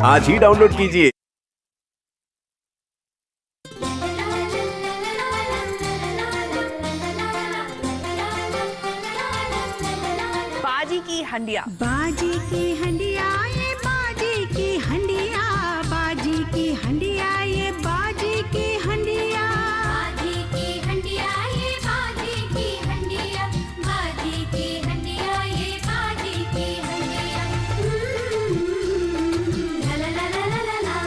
आज ही डाउनलोड कीजिए। बाजी की हंडिया, बाजी की हंडिया, ये बाजी की हंडिया, बाजी की हंडिया, ये बाजी की हंडिया, बाजी की हंडिया, ये बाजी की हंडिया, बाजी की हंडिया, ये बाजी की हंडिया। ला ला ला ला ला ला।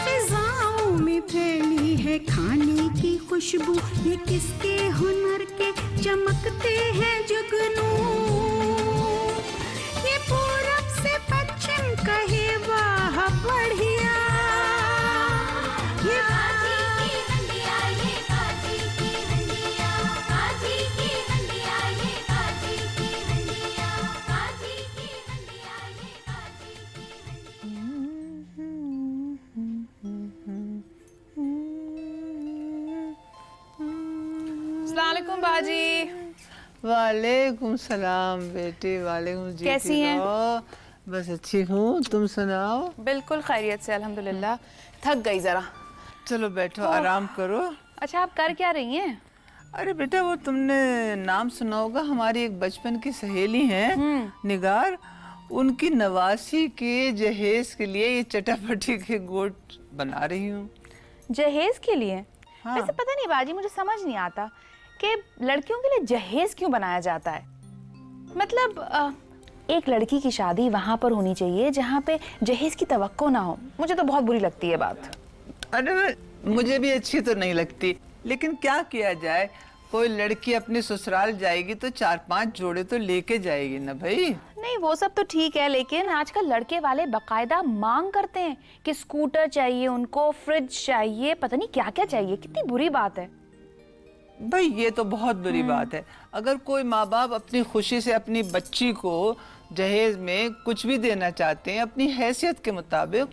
फिजाओं में फैली है खाने की खुशबू, ये किसके हुनर के चमकते हैं जुगनू। ये पूरब से पश्चिम कहे वाह बढ़िया, ये बाजी की हंडिया, ये बाजी की हंडिया, बाजी की हंडिया, ये बाजी की हंडिया, बाजी की हंडिया, ये बाजी की अस्सलाम वालेकुम बाजी। वालेकुम सलाम बेटे, वालेकुम जी। कैसी हैं? बस अच्छी हूँ, तुम सुनाओ। बिल्कुल खैरियत से अल्हम्दुलिल्लाह। थक गई जरा। चलो बैठो, आराम करो। अच्छा, आप कर क्या रही हैं? अरे बेटा, वो तुमने नाम सुना होगा, हमारी एक बचपन की सहेली हैं निगार, उनकी नवासी के जहेज के लिए ये चटापटी के गोट बना रही हूँ। जहेज के लिए? हाँ। वैसे पता नहीं बाजी, मुझे समझ नहीं आता कि लड़कियों के लिए जहेज क्यों बनाया जाता है। मतलब एक लड़की की शादी वहां पर होनी चाहिए जहां पे जहेज की तवक्को ना हो। मुझे तो बहुत बुरी लगती है बात। अरे मुझे भी अच्छी तो नहीं लगती, लेकिन क्या किया जाए, कोई लड़की अपने ससुराल जाएगी तो 4-5 जोड़े तो लेके जाएगी ना भाई। नहीं, वो सब तो ठीक है, लेकिन आजकल लड़के वाले बकायदा मांग करते हैं कि स्कूटर चाहिए उनको, फ्रिज चाहिए, पता नहीं क्या क्या चाहिए। कितनी बुरी बात है भाई, ये तो बहुत बुरी बात है। अगर कोई माँ बाप अपनी खुशी से अपनी बच्ची को जहेज में कुछ भी देना चाहते हैं अपनी हैसियत के मुताबिक,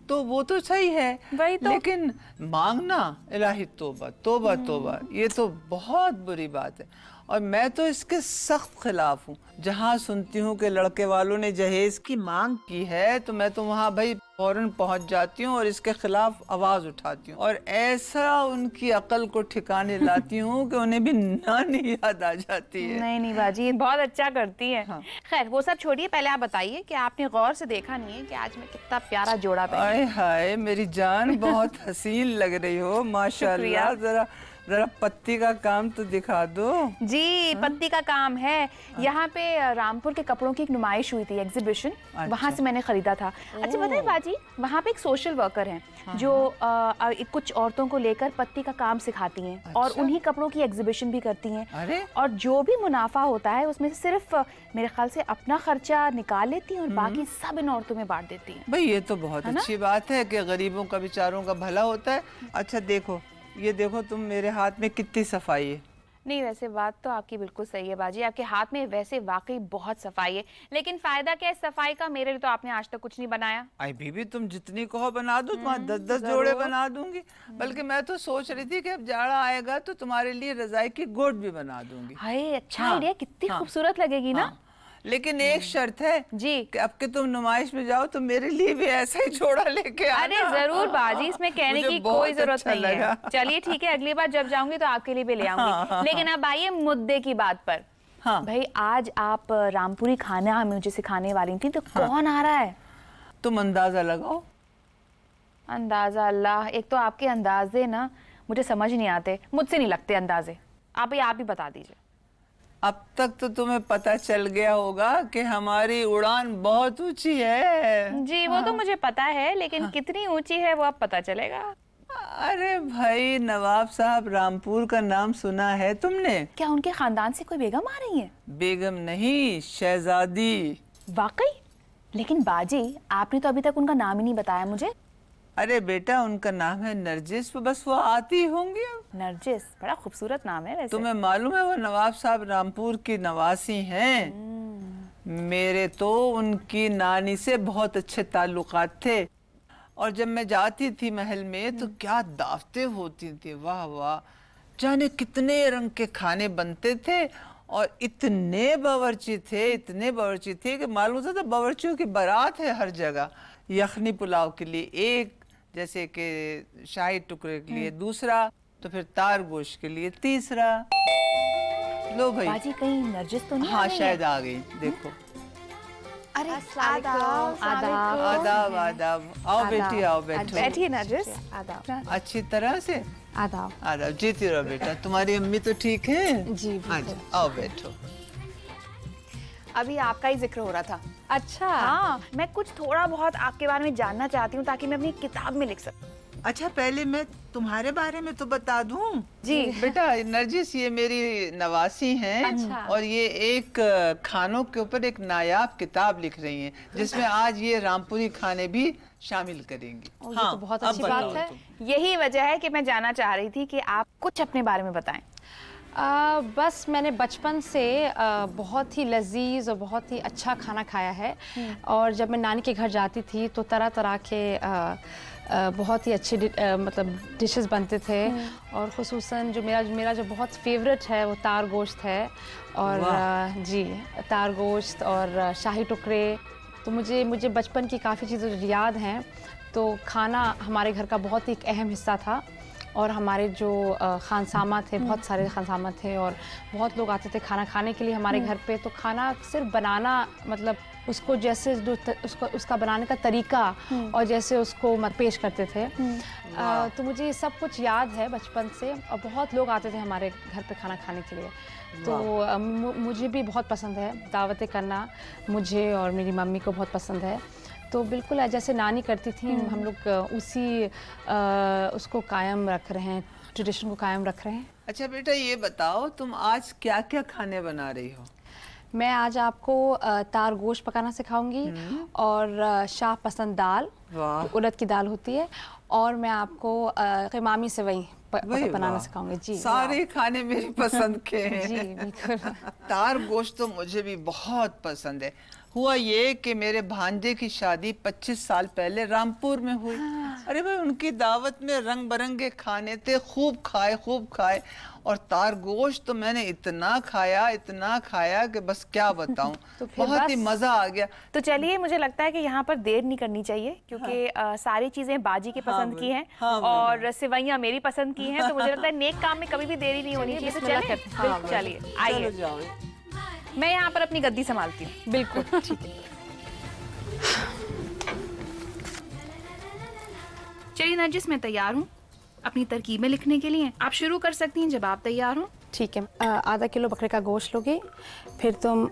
तो वो तो सही है। वही तो। लेकिन मांगना, इलाही तौबा तौबा तौबा, ये तो बहुत बुरी बात है और मैं तो इसके सख्त खिलाफ हूँ। जहाँ सुनती हूँ कि लड़के वालों ने जहेज की मांग की है तो मैं तो वहाँ भाई फौरन पहुँच जाती हूँ और इसके खिलाफ आवाज उठाती हूँ और ऐसा उनकी अकल को ठिकाने लाती हूँ कि उन्हें भी नानी याद आ जाती है। नहीं बाजी, ये बहुत अच्छा करती है। हाँ। खैर वो सब छोड़िए, पहले आप बताइए कि आपने गौर से देखा नहीं है कि आज मैं कितना प्यारा जोड़ा पहनी। आए हाय मेरी जान, बहुत हसीन लग रही हो माशाल्लाह। जरा जरा पत्ती का काम तो दिखा दो जी। पत्ती का काम है। यहाँ पे रामपुर के कपड़ों की एक नुमाइश हुई थी, एग्जीबिशन। वहाँ से मैंने खरीदा था। अच्छा पता है बाजी, वहाँ पे एक सोशल वर्कर हैं जो कुछ औरतों को लेकर पत्ती का काम सिखाती हैं और उन्हीं कपड़ों की एग्जीबिशन भी करती हैं। अरे और जो भी मुनाफा होता है उसमें से सिर्फ मेरे ख्याल से अपना खर्चा निकाल लेती हैं और बाकी सब इन औरतों में बांट देती हैं। भाई, ये तो बहुत अच्छी बात है कि गरीबों का, बेचारों का भला होता है। अच्छा देखो, ये देखो तुम, मेरे हाथ में कितनी सफाई है। नहीं, वैसे बात तो आपकी बिल्कुल सही है बाजी, आपके हाथ में वैसे वाकई बहुत सफाई है, लेकिन फायदा क्या है सफाई का? मेरे लिए तो आपने आज तक कुछ नहीं बनाया। आई बीबी, तुम जितनी कहो बना दो, तुम्हारे 10-10 जोड़े बना दूंगी। बल्कि मैं तो सोच रही थी कि अब जाड़ा आएगा तो तुम्हारे लिए रजाई की गोट भी बना दूंगी। हाय, अच्छा हाँ, आइडिया, कितनी हाँ, खूबसूरत लगेगी ना। हाँ। लेकिन एक शर्त है जी। कि अब के तुम नुमाइश में जाओ तो मेरे लिए भी ऐसा ही जोड़ा लेके आना। अरे जरूर बाजी, इसमें कहने मुझे की बहुत कोई जरूरत अच्छा नहीं है। लगा। चलिए ठीक है, अगली बार जब जाऊंगी तो आपके लिए भी ले आऊंगी। लेकिन अब आइए मुद्दे की बात पर। हाँ। भाई, आज आप रामपुरी खाना मुझे सिखाने वाली थी, तो कौन आ रहा है? तुम अंदाजा लगाओ। अंदाजा? अल्लाह, एक तो आपके अंदाजे ना मुझे समझ नहीं आते, मुझसे नहीं लगते अंदाजे। आप ही बता दीजिए। अब तक तो तुम्हें पता चल गया होगा कि हमारी उड़ान बहुत ऊंची है। जी, वो तो मुझे पता है, लेकिन कितनी ऊंची है वो अब पता चलेगा। अरे भाई, नवाब साहब रामपुर का नाम सुना है तुमने? क्या उनके खानदान से कोई बेगम आ रही है? बेगम नहीं, शहजादी। वाकई? लेकिन बाजी, आपने तो अभी तक उनका नाम ही नहीं बताया मुझे। अरे बेटा, उनका नाम है नरजिस, बस वो आती होंगी। नरजिस? बड़ा खूबसूरत नाम है वैसे। तुम्हें मालूम है वो नवाब साहब रामपुर की नवासी हैं। मेरे तो उनकी नानी से बहुत अच्छे ताल्लुकात थे और जब मैं जाती थी महल में तो क्या दावतें होती थी, वाह वाह। जाने कितने रंग के खाने बनते थे और इतने बावर्ची थे कि मालूम था बावर्चियों की बारात है हर जगह। यखनी पुलाव के लिए एक, जैसे कि शाही टुकड़े के लिए दूसरा, तो फिर तार गोश्त के लिए तीसरा। लो भाई। बाजी कहीं नरजिस तो नहीं हाँ आ गई शायद है? आ गई, देखो। अरे आदाब, आदाब। आदाब आदाब, आओ बेटी आओ बैठो। बैठिए नरजिस। आदाब अच्छी तरह से आदाब। आदाब, जीती रहो बेटा। तुम्हारी अम्मी तो ठीक है? जी, बिल्कुल। हाँ जी, आओ बैठो। अभी आपका ही जिक्र हो रहा था। अच्छा हाँ, मैं कुछ थोड़ा बहुत आपके बारे में जानना चाहती हूँ ताकि मैं अपनी किताब में लिख सकूँ। अच्छा पहले मैं तुम्हारे बारे में तो बता दूं। जी। बेटा नरजिस ये मेरी नवासी हैं। अच्छा। और ये एक खानों के ऊपर एक नायाब किताब लिख रही हैं, जिसमें आज ये रामपुरी खाने भी शामिल करेंगी। ये तो बहुत अब अच्छी बताओ बात है। तुम। यही वजह है कि मैं जानना चाह रही थी कि आप कुछ अपने बारे में बताएं। बस मैंने बचपन से बहुत ही लजीज और बहुत ही अच्छा खाना खाया है। और जब मैं नानी के घर जाती थी तो तरह तरह के बहुत ही अच्छे मतलब डिशेस बनते थे। और ख़ुसूसन जो मेरा जो बहुत फेवरेट है वो तार गोश्त है। और जी, तार गोश्त और शाही टुकड़े। तो मुझे बचपन की काफ़ी चीज़ें याद हैं। तो खाना हमारे घर का बहुत ही एक अहम हिस्सा था। और हमारे जो खानसामा थे, बहुत सारे खानसामा थे और बहुत लोग आते थे खाना खाने के लिए हमारे घर पे। तो खाना सिर्फ बनाना, मतलब उसको जैसे उसका बनाने का तरीका और जैसे उसको पेश करते थे। तो मुझे ये सब कुछ याद है बचपन से। और बहुत लोग आते थे हमारे घर पे खाना खाने के लिए। तो मुझे भी बहुत पसंद है दावतें करना, मुझे और मेरी मम्मी को बहुत पसंद है। तो बिल्कुल जैसे नानी करती थी, हम लोग उसको कायम रख रहे हैं, ट्रेडिशन को कायम रख रहे हैं। अच्छा बेटा ये बताओ तुम आज क्या क्या खाने बना रही हो? मैं आज आपको तार गोश्त पकाना सिखाऊंगी और शाह पसंद दाल, उड़द की दाल होती है। और मैं आपको क़िमामी सेवई बनाना सिखाऊंगी। जी, सारे खाने मेरी पसंद के हैं। जी बिल्कुल। तार गोश्त तो मुझे भी बहुत पसंद है। हुआ ये कि मेरे भांजे की शादी 25 साल पहले रामपुर में हुई। अरे भाई उनकी दावत में रंग बिरंगे खाने थे, खूब खाए। और तार गोश्त तो मैंने इतना खाया कि बस क्या बताऊं। तो फिर बहुत ही बस। मजा आ गया। तो चलिए, मुझे लगता है कि यहाँ पर देर नहीं करनी चाहिए क्योंकि सारी चीजें बाजी की पसंद की हैं और सिवैयाँ मेरी पसंद की हैं। तो मुझे लगता है नेक काम में कभी भी देरी नहीं होनी चाहिए। तो चलिए, चलिए चलो आइए, जाओ। मैं यहाँ पर अपनी गद्दी संभालती हूँ। बिल्कुल ठीक है। चलिए नरजिस, मैं तैयार हूँ अपनी तरकीबें लिखने के लिए। आप शुरू कर सकती हैं जब आप तैयार हों। ठीक है। आधा किलो बकरे का गोश्त लोगे, फिर तुम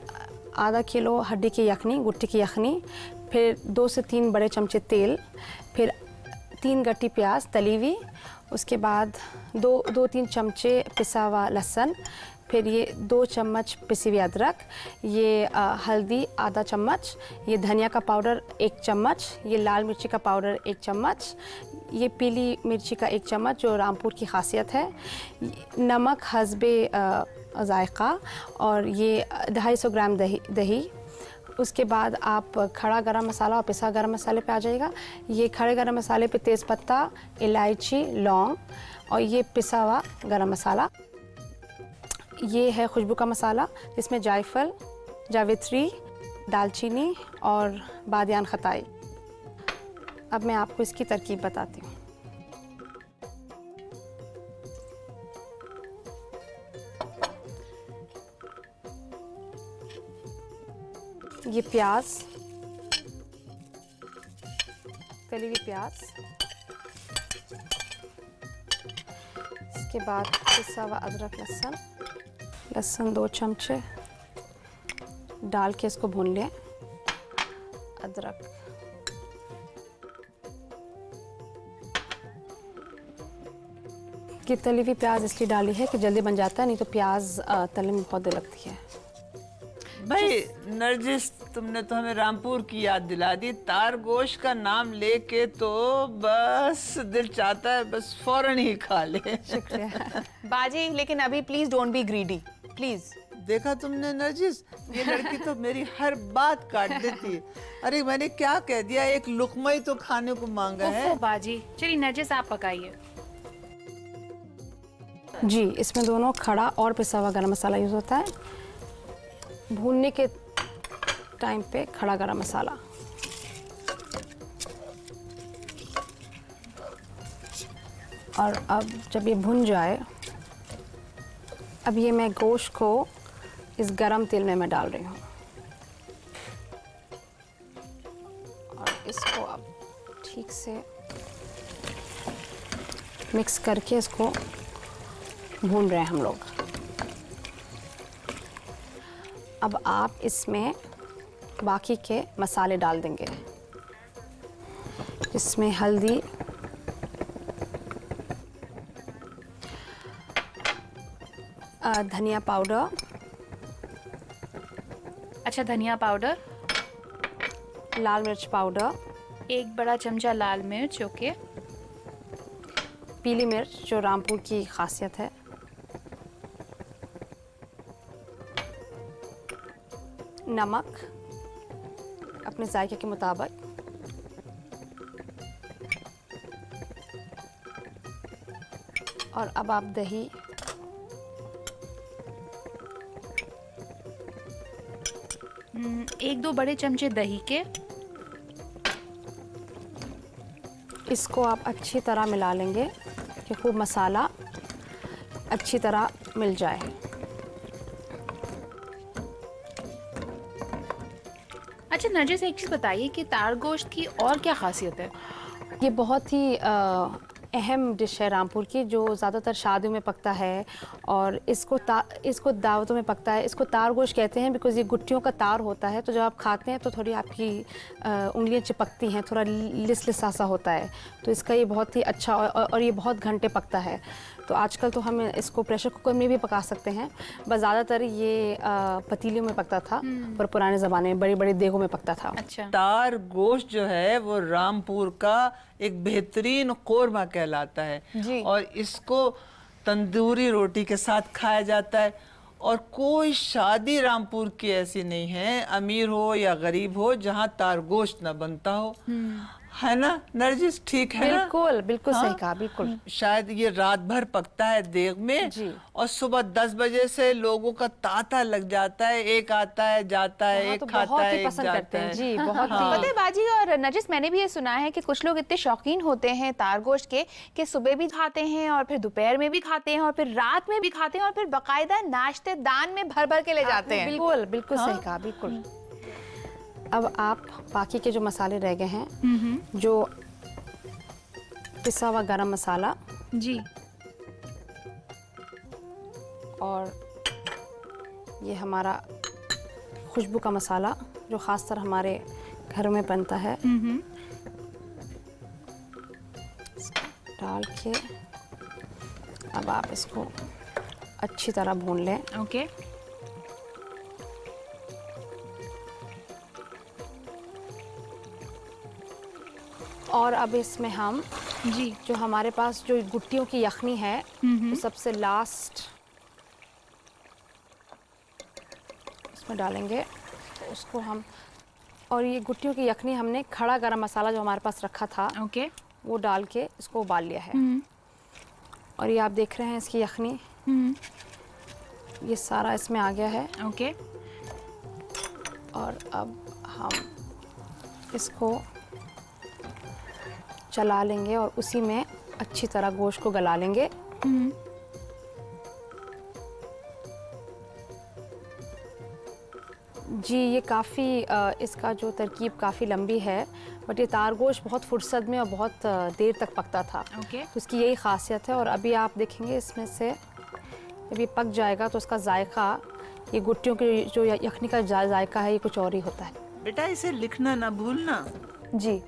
आधा किलो हड्डी की यखनी, गुट्टी की यखनी, फिर 2 से 3 बड़े चमचे तेल, फिर 3 गट्टी प्याज तली हुई, उसके बाद 2-3 चमचे पिसा हुआ लहसुन, फिर ये 2 चम्मच पिसी हुई अदरक, ये हल्दी आधा चम्मच, ये धनिया का पाउडर 1 चम्मच, ये लाल मिर्ची का पाउडर 1 चम्मच, ये पीली मिर्ची का 1 चम्मच जो रामपुर की खासियत है, नमक हस्बे जायका, और ये 250 ग्राम दही। उसके बाद आप खड़ा गरम मसाला और पिसा गरम मसाले पे आ जाएगा। ये खड़े गरम मसाले पे तेज़पत्ता, इलायची, लौंग और ये पिसा हुआ गरम मसाला। ये है खुशबू का मसाला जिसमें जायफल, जावित्री, दालचीनी और बादियान खताई। अब मैं आपको इसकी तरकीब बताती हूँ। ये प्याज, तली हुई प्याज, इसके बाद पिसा हुआ अदरक लहसुन 2 चमचे डाल के इसको भून लें। अदरक, ये तली हुई प्याज इसलिए डाली है कि जल्दी बन जाता है, नहीं तो प्याज तलने में बहुत देर लगती है। भाई नरजिस तुमने तो हमें रामपुर की याद दिला दी। तार गोश्त का नाम लेके तो बस दिल चाहता है बस फौरन ही खा ले। शुक्रिया। बाजी, लेकिन अभी please don't be greedy, please. देखा तुमने नरजिस, ये लड़की तो मेरी हर बात काट देती है। अरे मैंने क्या कह दिया, एक लुकमा ही तो खाने को मांगा है। ओफो बाजी, चलिए नरजिस आप पकाइए। जी, इसमें दोनों खड़ा और पिसा हुआ गरम मसाला यूज़ होता है। भूनने के टाइम पे खड़ा गरम मसाला, और अब जब ये भुन जाए, अब ये मैं गोश्त को इस गरम तेल में मैं डाल रही हूँ और इसको अब ठीक से मिक्स करके इसको भून रहे हैं हम लोग। अब आप इसमें बाकी के मसाले डाल देंगे। इसमें हल्दी, धनिया पाउडर, अच्छा, धनिया पाउडर, लाल मिर्च पाउडर, 1 बड़ा चमचा लाल मिर्च, ओके, पीली मिर्च जो रामपुर की खासियत है, नमक अपने जायके के मुताबिक, और अब आप दही, 1-2 बड़े चमचे दही के, इसको आप अच्छी तरह मिला लेंगे कि खूब मसाला अच्छी तरह मिल जाए। अच्छा नरजिस, एक चीज़ बताइए कि तार गोश्त की और क्या खासियत है? ये बहुत ही अहम डिश है रामपुर की, जो ज़्यादातर शादियों में पकता है और इसको दावतों में पकता है। इसको तार गोश्त कहते हैं बिकॉज़ ये गुट्टियों का तार होता है, तो जब आप खाते हैं तो थोड़ी आपकी उंगलियां चिपकती हैं, थोड़ा लिसा सा होता है, तो इसका ये बहुत ही अच्छा और ये बहुत घंटे पकता है। तो आजकल तो हम इसको प्रेशर कुकर में भी पका सकते हैं, बस ज़्यादातर ये पतीलियों में पकता था, पर पुराने ज़माने में बड़ी बड़ी देगों में पकता था। अच्छा, तार गोश्त जो है वो रामपुर का एक बेहतरीन कोरमा कहलाता है जी। और इसको तंदूरी रोटी के साथ खाया जाता है। और कोई शादी रामपुर की ऐसी नहीं है, अमीर हो या गरीब हो, जहाँ तार गोश्त ना बनता हो, है ना नरजिस? ठीक है ना? बिल्कुल बिल्कुल हाँ? सही कहा, बिल्कुल। शायद ये रात भर पकता है देग में जी। और सुबह 10 बजे से लोगों का तांता लग जाता है, एक आता है जाता है, हाँ, एक तो खाता बहुत है, ही एक पसंद जाता करते हैं है। जी, बहुत हाँ। ही। पता है बाजी और नरजिस, मैंने भी ये सुना है कि कुछ लोग इतने शौकीन होते हैं तार गोश्त के कि सुबह भी खाते हैं और फिर दोपहर में भी खाते हैं और फिर रात में भी खाते हैं और फिर बाकायदा नाश्ते दान में भर भर के ले जाते हैं। बिल्कुल बिल्कुल सही कहा, बिल्कुल। अब आप बाकी के जो मसाले रह गए हैं, जो पिसा हुआ गरम मसाला जी, और ये हमारा खुशबू का मसाला जो ख़ासतर हमारे घर में बनता है, डाल के अब आप इसको अच्छी तरह भून लें। ओके, और अब इसमें हम जी, जो हमारे पास जो गुट्टियों की यखनी है, तो सबसे लास्ट इसमें डालेंगे, तो उसको हम, और ये गुट्टियों की यखनी हमने खड़ा गरम मसाला जो हमारे पास रखा था ओके, वो डाल के इसको उबाल लिया है। और ये आप देख रहे हैं इसकी यखनी, ये सारा इसमें आ गया है। ओके, और अब हम इसको चला लेंगे और उसी में अच्छी तरह गोश्त को गला लेंगे। जी, ये काफ़ी इसका जो तरकीब काफ़ी लंबी है, बट ये तार गोश्त बहुत फुर्सत में और बहुत देर तक पकता था, ओके, तो इसकी यही खासियत है। और अभी आप देखेंगे इसमें से जब ये पक जाएगा तो उसका जायका, ये गुट्टियों की जो यखनी का जायका है, ये कुछ और ही होता है। बेटा इसे लिखना ना भूलना। जी,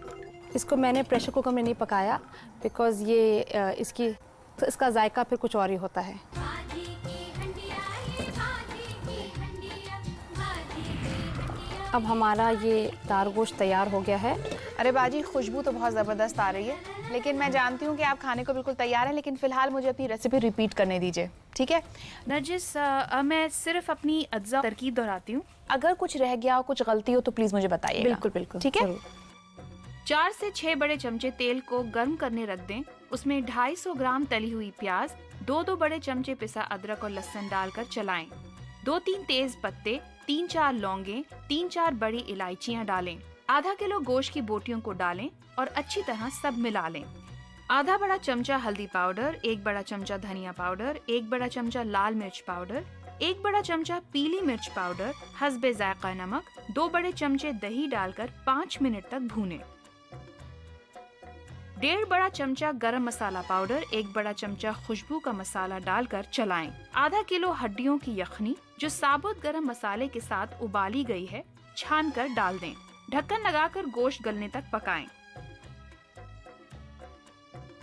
इसको मैंने प्रेशर कुकर में नहीं पकाया बिकॉज़ ये इसका जायका फिर कुछ और ही होता है। बाजी की हंडिया ये बाजी की हंडिया बाजी की हंडिया। अब हमारा ये तार गोश्त तैयार हो गया है। अरे बाजी, खुशबू तो बहुत ज़बरदस्त आ रही है, लेकिन मैं जानती हूँ कि आप खाने को बिल्कुल तैयार हैं, लेकिन फ़िलहाल मुझे अपनी रेसिपी रिपीट करने दीजिए, ठीक है? नरजिस, मैं सिर्फ अपनी अज्जा तरकीब दोहराती हूँ, अगर कुछ रह गया हो, कुछ गलती हो तो प्लीज़ मुझे बताइए। बिल्कुल बिल्कुल, ठीक है? जरूर। 4 से 6 बड़े चमचे तेल को गर्म करने रख दें। उसमें 250 ग्राम तली हुई प्याज, 2-2 बड़े चमचे पिसा अदरक और लहसुन डालकर चलाएं। 2-3 तेज पत्ते, 3-4 लौंगे, 3-4 बड़ी इलायचियां डालें। आधा किलो गोश्त की बोटियों को डालें और अच्छी तरह सब मिला लें। आधा बड़ा चमचा हल्दी पाउडर, 1 बड़ा चमचा धनिया पाउडर, 1 बड़ा चमचा लाल मिर्च पाउडर, 1 बड़ा चमचा पीली मिर्च पाउडर, हस्बे जायका नमक, 2 बड़े चमचे दही डालकर 5 मिनट तक भूनें। 1.5 बड़ा चमचा गरम मसाला पाउडर, 1 बड़ा चमचा खुशबू का मसाला डालकर चलाएं। आधा किलो हड्डियों की यखनी जो साबुत गरम मसाले के साथ उबाली गई है, छान कर डाल दें। ढक्कन लगाकर गोश्त गलने तक पकाएं।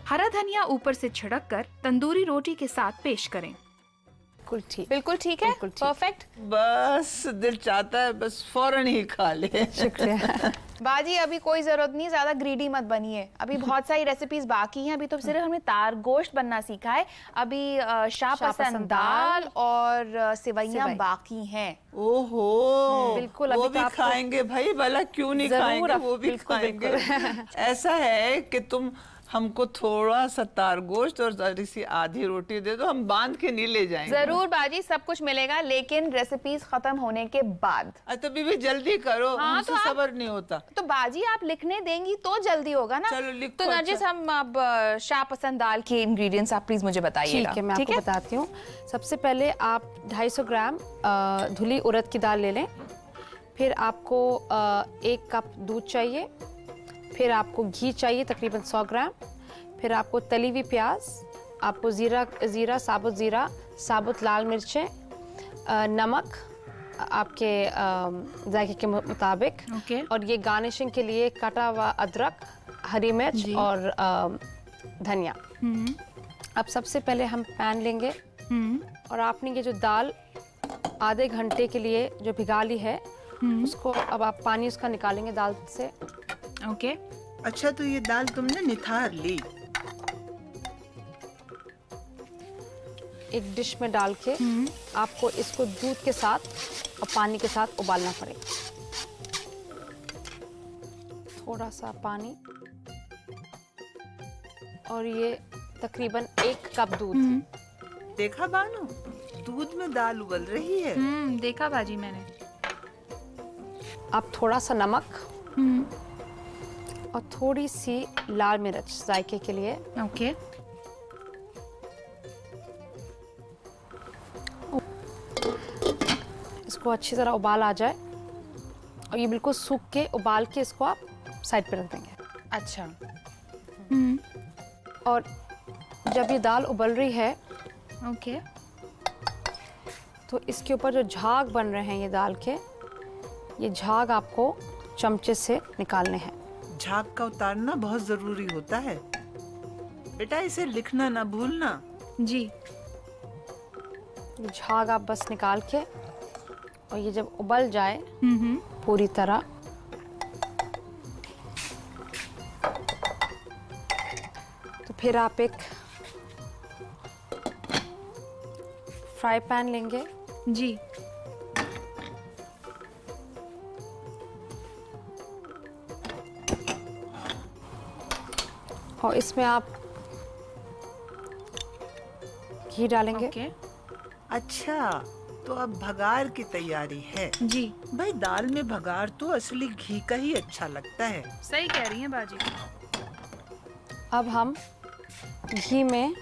हरा धनिया ऊपर से छिड़क कर तंदूरी रोटी के साथ पेश करें। बिल्कुल ठीक। बिल्कुल ठीक है, बिल्कुल ठीक। परफेक्ट। बस दिल चाहता है बस फौरन ही खा ले। शुक्रिया। बाजी अभी कोई जरूरत नहीं, ज्यादा ग्रीडी मत बनिए। अभी बहुत सारी रेसिपीज बाकी हैं। अभी तो सिर्फ हमने तार गोश्त बनना सीखा है। अभी शाह पसंद दाल और सेवइयां सेवई। बाकी हैं। ओहो, बिल्कुल, अभी वो तो भी आपको- खाएंगे भाई, भला क्यों नहीं जरूर, खाएंगे, वो भी बिल्कुल, खाएंगे। ऐसा है कि तुम हमको थोड़ा सा तार गोश्त और जरी सी आधी रोटी दे दो, हम बांध के नहीं ले जाएंगे। जरूर बाजी, सब कुछ मिलेगा, लेकिन रेसिपीज खत्म होने के बाद। तो बीबी जल्दी करो, हाँ, हमसे तो आप- सब्र नहीं होता। तो बाजी आप लिखने देंगी तो जल्दी होगा ना। चलो, लिखो। तो नरजिस, अच्छा। हम अब शाह पसंद दाल के इंग्रेडिएंट्स आप प्लीज मुझे बताइएगा। ठीक है, मैं आपको बताती हूँ। सबसे पहले आप 250 ग्राम धुली उड़द की दाल ले लें। फिर आपको 1 कप दूध चाहिए। फिर आपको घी चाहिए तकरीबन 100 ग्राम। फिर आपको तली हुई प्याज, आपको ज़ीरा, साबुत ज़ीरा, साबुत लाल मिर्चें, नमक आपके जायके के मुताबिक। ओके। और ये गार्निशिंग के लिए कटा हुआ अदरक, हरी मिर्च और धनिया। अब सबसे पहले हम पैन लेंगे और आपने ये जो दाल आधे घंटे के लिए जो भिगा ली है, उसको अब आप पानी उसका निकालेंगे दाल से। ओके। अच्छा, तो ये दाल तुमने निथार ली? एक डिश में डाल के आपको इसको दूध के साथ और पानी के साथ उबालना पड़ेगा। थोड़ा सा पानी और ये तकरीबन 1 कप दूध। देखा बानू, दूध में दाल उबल रही है। देखा बाजी मैंने। अब थोड़ा सा नमक और थोड़ी सी लाल मिर्च जायके के लिए। ओके। इसको अच्छी तरह उबाल आ जाए और ये बिल्कुल सूख के उबाल के इसको आप साइड पे रख देंगे। अच्छा। और जब ये दाल उबल रही है ओके। तो इसके ऊपर जो झाग बन रहे हैं ये दाल के, ये झाग आपको चमचे से निकालने हैं। झाग का उतारना बहुत जरूरी होता है बेटा, इसे लिखना ना भूलना। जी। ये झाग आप बस निकाल के और ये जब उबल जाए पूरी तरह, तो फिर आप एक फ्राई पैन लेंगे। जी। और इसमें आप घी डालेंगे। ओके। अच्छा, तो अब भगार की तैयारी है। जी। भाई, दाल में भगार तो असली घी का ही अच्छा लगता है। सही कह रही हैं बाजी। अब हम घी में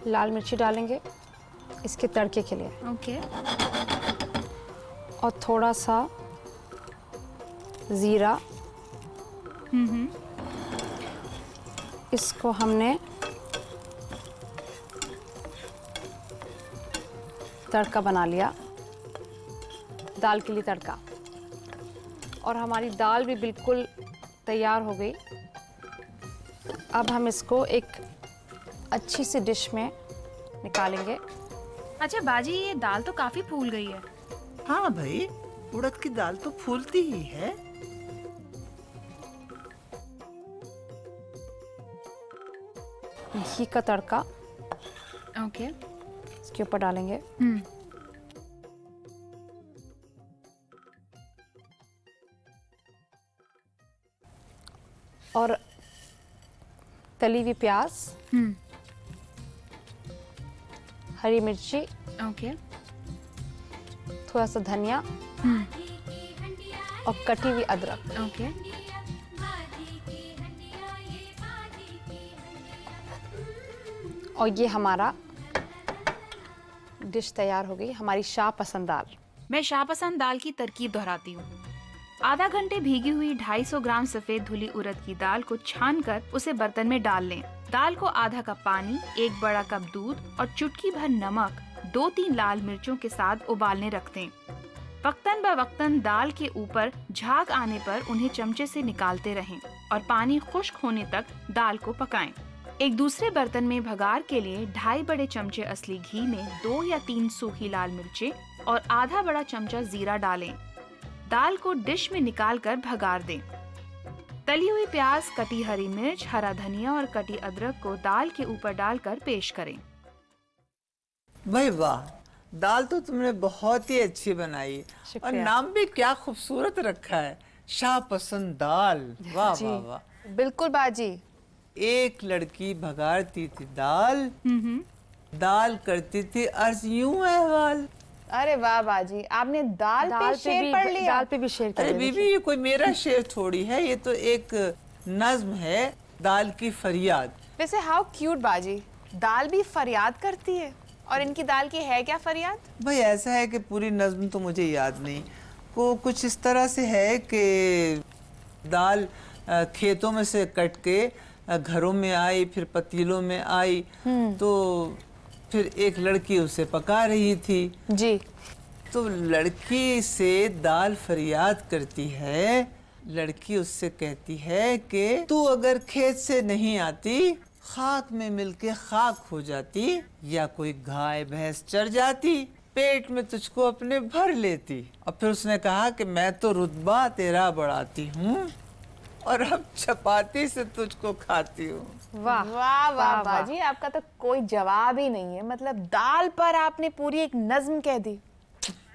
लाल मिर्ची डालेंगे इसके तड़के के लिए, ओके। और थोड़ा सा ज़ीरा। इसको हमने तड़का बना लिया, दाल के लिए तड़का। और हमारी दाल भी बिल्कुल तैयार हो गई। अब हम इसको एक अच्छी सी डिश में निकालेंगे। अच्छा बाजी, ये दाल तो काफी फूल गई है। हाँ भाई, उड़द की दाल तो फूलती ही है। घी का तड़का ओके। इसके ऊपर डालेंगे। और तली हुई प्याज, हरी मिर्ची, ओके। थोड़ा सा धनिया और कटी हुई अदरक। ओके। और ये हमारा डिश तैयार हो गई, हमारी शाह पसंद दाल। मैं शाहपसंद दाल की तरकीब दोहराती हूँ। आधा घंटे भीगी हुई 250 ग्राम सफेद धुली उड़द की दाल को छानकर उसे बर्तन में डाल लें। दाल को आधा कप पानी, 1 बड़ा कप दूध और चुटकी भर नमक, 2-3 लाल मिर्चों के साथ उबालने रख दें। वक्तन ब वक्तन दाल के ऊपर झाग आने पर उन्हें चमचे से निकालते रहें और पानी खुश्क होने तक दाल को पकाएं। एक दूसरे बर्तन में भगार के लिए 2.5 बड़े चमचे असली घी में 2 या 3 सूखी लाल मिर्चें और आधा बड़ा चमचा जीरा डालें। दाल को डिश में निकालकर भगार दें। तली हुई प्याज, कटी हरी मिर्च, हरा धनिया और कटी अदरक को दाल के ऊपर डालकर पेश करें। भाई वाह, दाल तो तुमने बहुत ही अच्छी बनाई और शुक्रिया। नाम भी क्या खूबसूरत रखा है, शाह पसंद दाल। वाह वाह वाह। बिल्कुल बाजी। एक लड़की भगारती थी दाल, दाल करती थी अर्ज यूं अहवाल। अरे वाह बाजी, आपने दाल पे शेर पढ़ लिया। दाल पे भी शेर अरे किया। बीबी, ये कोई मेरा शेर थोड़ी है, ये तो एक नज्म है, दाल की फरियाद। वैसे हाउ क्यूट बाजी, दाल भी फरियाद करती है। और इनकी दाल की है क्या फरियाद? भाई ऐसा है कि पूरी नज्म तो मुझे याद नहीं, को कुछ इस तरह से है कि दाल खेतों में से कट के घरों में आई, फिर पतीलों में आई, तो फिर एक लड़की उसे पका रही थी। जी। तो लड़की से दाल फरियाद करती है, लड़की उससे कहती है कि तू अगर खेत से नहीं आती, खाक में मिलके खाक हो जाती, या कोई गाय भैंस चर जाती, पेट में तुझको अपने भर लेती। और फिर उसने कहा कि मैं तो रुतबा तेरा बढ़ाती हूँ और अब चपाती से तुझको खाती हूँ। वाह वाह वाह बाजी, आपका तो कोई जवाब ही नहीं है। मतलब दाल पर आपने पूरी एक नज्म कह दी।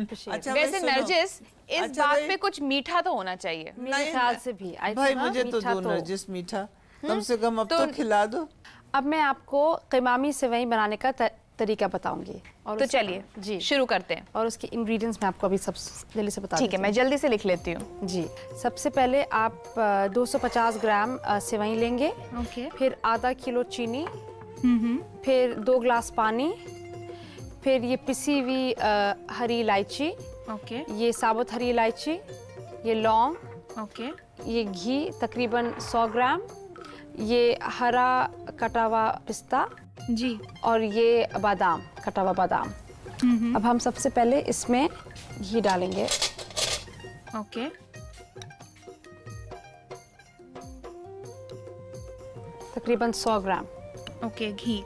अच्छा वैसे भाई सुनो। नरजिस, इस अच्छा बात भाई, पे कुछ मीठा तो होना चाहिए। मेरे ख्याल से भी भाई मुझे तो दो नरजिस मीठा, कम से कम अब तो खिला दो। अब मैं आपको क़िमामी सेवई बनाने का तरीका बताऊंगी। और तो उसका- चलिए जी, शुरू करते हैं। और उसके इंग्रेडिएंट्स मैं आपको अभी सब जल्दी से बता ठीक है, देती मैं जल्दी से लिख लेती हूँ। हूँ। जी, सबसे पहले आप 250 ग्राम सेवई लेंगे। ओके। फिर आधा किलो चीनी, फिर 2 ग्लास पानी, फिर ये पिसी हुई हरी इलायची, ओके ये साबुत हरी इलायची, ये लौंग, ओके ये घी तकरीबन 100 ग्राम, ये हरा कटा हुआ पिस्ता जी। और ये बादाम, कटा हुआ बादाम। अब हम सबसे पहले इसमें घी डालेंगे। ओके तकरीबन 100 ग्राम। ओके, घी।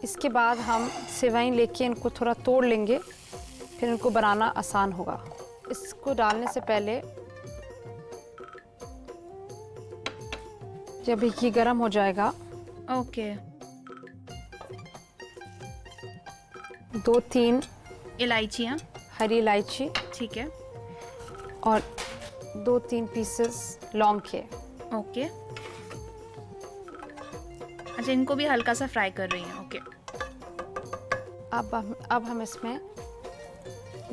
इसके बाद हम सेवई लेके इनको थोड़ा तोड़ लेंगे, फिर इनको बनाना आसान होगा। इसको डालने से पहले जब घी गर्म हो जाएगा, ओके। 2-3 इलायचियाँ। हरी इलायची ठीक है। और 2-3 पीसेस लौंग के। ओके। अच्छा, इनको भी हल्का सा फ्राई कर रही हैं। ओके। अब हम इसमें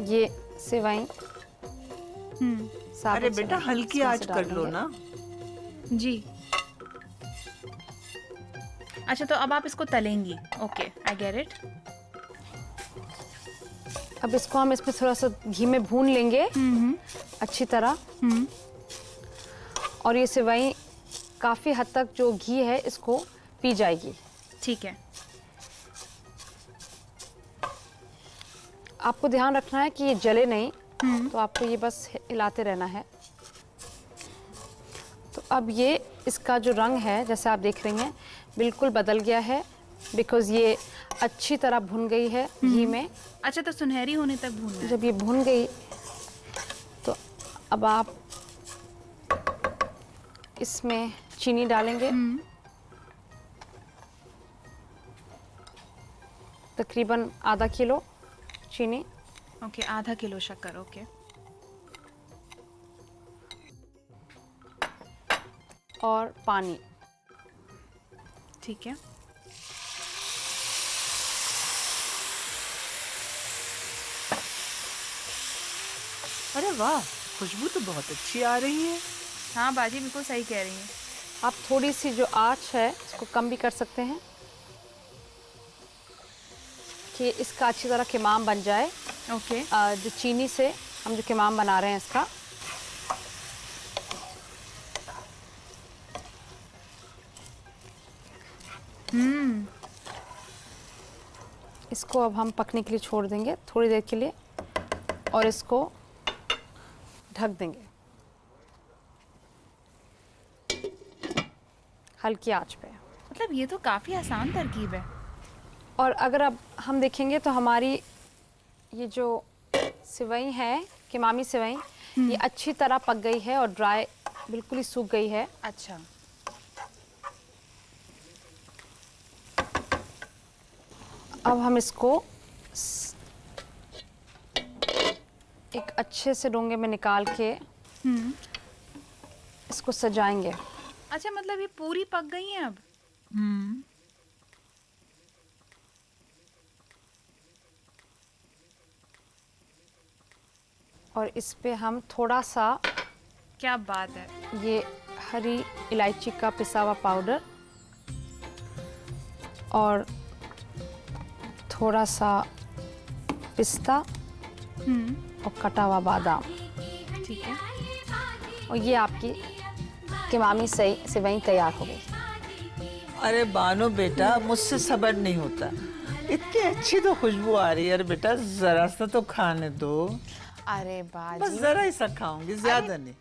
ये सेवई अरे बेटा हल्की आंच कर लो ना। जी। अच्छा, तो अब आप इसको तलेंगी। Okay, I get it. अब इसको हम इसमें थोड़ा सा घी में भून लेंगे अच्छी तरह। और ये सेवई काफ़ी हद तक जो घी है इसको पी जाएगी। ठीक है। आपको ध्यान रखना है कि ये जले नहीं, तो आपको ये बस हिलाते रहना है। तो अब ये इसका जो रंग है, जैसे आप देख रही हैं, बिल्कुल बदल गया है, बिकॉज़ ये अच्छी तरह भुन गई है घी में। अच्छा, तो सुनहरी होने तक भूनना है। जब ये भुन गई तो अब आप इसमें चीनी डालेंगे। तकरीबन आधा किलो चीनी। ओके, आधा किलो शक्कर। ओके। और पानी। ठीक है। अरे वाह, खुशबू तो बहुत अच्छी आ रही है। हाँ बाजी, बिल्कुल सही कह रही हैं। आप थोड़ी सी जो आँच है इसको कम भी कर सकते हैं कि इसका अच्छी तरह कीमाम बन जाए। ओके। जो चीनी से हम जो कीमाम बना रहे हैं इसका, इसको अब हम पकने के लिए छोड़ देंगे थोड़ी देर के लिए और इसको ढक देंगे हल्की आंच पे। मतलब ये तो काफ़ी आसान तरकीब है। और अगर अब हम देखेंगे तो हमारी ये जो सेवई है, कीमामी सेवई, ये अच्छी तरह पक गई है और ड्राई बिल्कुल ही सूख गई है। अच्छा। अब हम इसको एक अच्छे से डोंगे में निकाल के इसको सजाएंगे। अच्छा, मतलब ये पूरी पक गई हैं अब? और इस पे हम थोड़ा सा, क्या बात है, ये हरी इलायची का पिसा हुआ पाउडर और थोड़ा सा पिस्ता और कटा हुआ बादाम, ठीक है। और ये आपकी कीमामी सेवई तैयार हो गई। अरे बानो बेटा, मुझसे सब्र नहीं होता, इतनी अच्छी तो खुशबू आ रही है। अरे बेटा जरा सा तो खाने दो। अरे बस बाजी, जरा ही सा खाऊंगी, ज्यादा नहीं।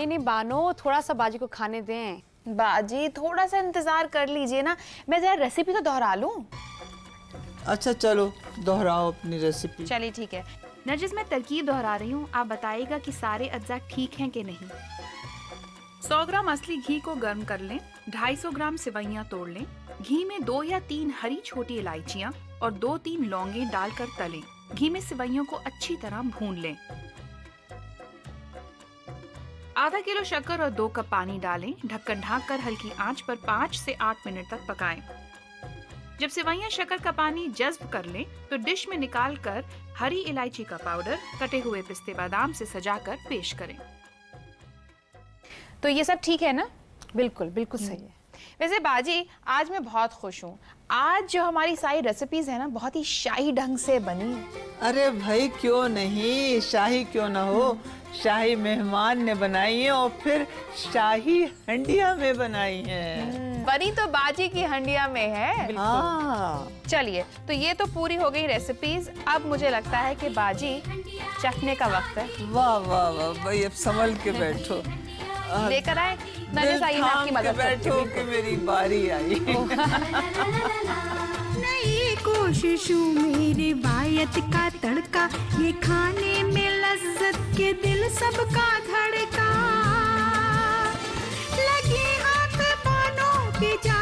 नहीं बानो, थोड़ा सा बाजी को खाने दें। बाजी थोड़ा सा इंतजार कर लीजिए ना, मैं जरा रेसिपी तो दोहरा लूं। अच्छा चलो दोहराओ अपनी रेसिपी। चलिए ठीक है नरजिस, मैं तरकीब दोहरा रही हूँ, आप बताइएगा कि सारे अज्जा ठीक हैं कि नहीं। 100 ग्राम असली घी को गर्म कर लें, 250 ग्राम सेवइयां तोड़ लें, घी में 2 या 3 हरी छोटी इलायचियां और 2-3 लौंगे डालकर तलें। घी में सेवइयों को अच्छी तरह भून लें। आधा किलो शक्कर और 2 कप पानी डालें, ढक्कन ढककर हल्की आंच पर 5 से 8 मिनट तक पकाएं। जब सेवइयां शक्कर का पानी जज्ब कर लें तो डिश में निकालकर हरी इलायची का पाउडर, कटे हुए पिस्ते बादाम से सजाकर पेश करें। तो ये सब ठीक है ना? बिल्कुल बिल्कुल सही है। वैसे बाजी आज मैं बहुत खुश हूँ, आज जो हमारी सारी रेसिपीज है ना बहुत ही शाही ढंग से बनी। अरे भाई क्यों नहीं, शाही क्यों ना हो, शाही मेहमान ने बनाई है और फिर शाही हंडिया में बनाई है। बनी तो बाजी की हंडिया में है। हाँ। चलिए तो ये तो पूरी हो गई रेसिपीज, अब मुझे लगता है कि बाजी चखने का वक्त है। वाह वाह वाह भाई, अब संभल के बैठो, लेकर आए दिल आपकी थाम के मदद करती बैठो हूँ। कि मेरी बारी आई। नई कोशिशों में रिवायत का तड़का, ये खाने में लज्जत के दिल सबका धड़का। लगे हाथ बानों के जा